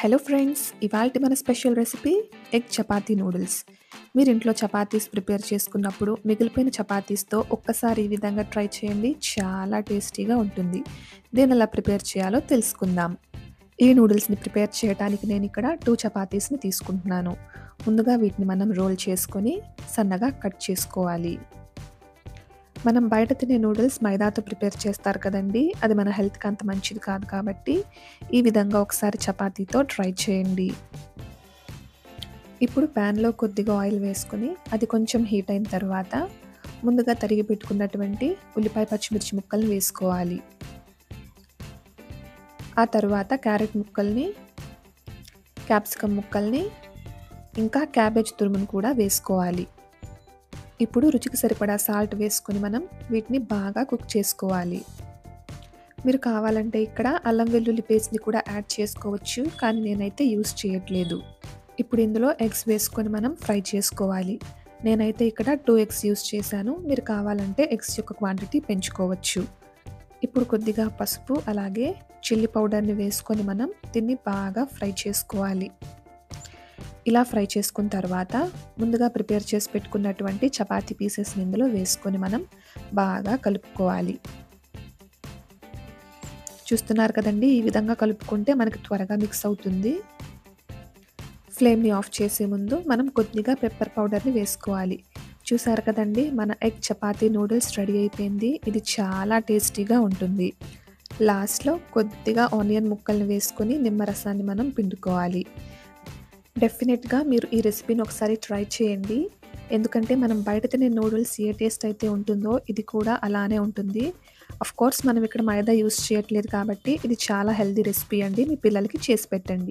Hello friends, ఇవాల్టి మన special recipe egg chapati noodles. మీరు ఇంట్లో చపాతీస్ ప్రిపేర్ చేసుకున్నప్పుడు మిగిలిపోయిన చపాతీస్తో ఒక్కసారి ఈ విధంగా ట్రై చేయండి. చాలా టేస్టీగా ఉంటుంది. దీన్ని ఎలా ప్రిపేర్ చేయాలో తెలుసుకుందాం. ఈ నూడిల్స్ని ప్రిపేర్ చేయడానికి నేను ఇక్కడ 2 చపాతీస్ని తీసుకుంటున్నాను. ముందుగా వీటిని మనం రోల్ చేసుకొని సన్నగా కట్ చేసుకోవాలి. మనం బయట తినే నూడిల్స్ మైదాతో ప్రిపేర్ చేస్తారు కదండీ! అది మన హెల్త్‌కి అంత మంచిది కాదు కాబట్టి, ఈ విధంగా ఒకసారి చపాతీతో ట్రై చేయండి. ఇప్పుడు ప్యాన్‌లో కొద్దిగా ఆయిల్ వేసుకొని, అది కొంచెం హీట్ అయిన తర్వాత, ముందుగా తరిగి పెట్టుకున్నటువంటి ఉల్లిపాయ, పచ్చిమిర్చి ముక్కల్ని వేసుకోవాలి. ఆ తర్వాత క్యారెట్ ముక్కల్ని, క్యాప్సికమ్ ముక్కల్ని, ఇంకా క్యాబేజ్ తురుమును కూడా వేసుకోవాలి. ఇప్పుడు రుచికి సరిపడా సాల్ట్ వేసుకొని మనం వీటిని బాగా కుక్ చేసుకోవాలి. మీరు కావాలంటే ఇక్కడ అల్లం వెల్లుల్లి పేస్ట్‌ని కూడా యాడ్ చేసుకోవచ్చు, కానీ నేనైతే యూజ్ చేయట్లేదు. ఇప్పుడు ఇందులో ఎగ్స్ వేసుకొని మనం ఫ్రై చేసుకోవాలి. నేనైతే ఇక్కడ 2 ఎగ్స్ యూజ్ చేశాను. మీరు కావాలంటే ఎగ్స్ యొక్క క్వాంటిటీ పెంచుకోవచ్చు. ఇప్పుడు కొద్దిగా పసుపు అలాగే చిల్లీ పౌడర్‌ని వేసుకొని మనం దీన్ని బాగా ఫ్రై చేసుకోవాలి. ఇలా ఫ్రై చేసుకున్న తర్వాత ముందుగా ప్రిపేర్ చేసి పెట్టుకున్నటువంటి చపాతీ పీసెస్ని ఇందులో వేసుకొని మనం బాగా కలుపుకోవాలి. చూస్తున్నారు కదండి, ఈ విధంగా కలుపుకుంటే మనకి త్వరగా మిక్స్ అవుతుంది. ఫ్లేమ్ని ఆఫ్ చేసే ముందు మనం కొద్దిగా పెప్పర్ పౌడర్ని వేసుకోవాలి. చూసారు కదండి, మన ఎగ్ చపాతీ నూడిల్స్ రెడీ అయిపోయింది. ఇది చాలా టేస్టీగా ఉంటుంది. లాస్ట్లో కొద్దిగా ఆనియన్ ముక్కల్ని వేసుకొని నిమ్మరసాన్ని మనం పిండుకోవాలి. డెఫినెట్‌గా మీరు ఈ రెసిపీని ఒకసారి ట్రై చేయండి. ఎందుకంటే మనం బయట తినే నూడిల్స్ ఏ టేస్ట్ అయితే ఉంటుందో ఇది కూడా అలానే ఉంటుంది. ఆఫ్‌కోర్స్ మనం ఇక్కడ మైదా యూజ్ చేయట్లేదు కాబట్టి ఇది చాలా హెల్తీ రెసిపీ అండి. మీ పిల్లలకి చేసి పెట్టండి.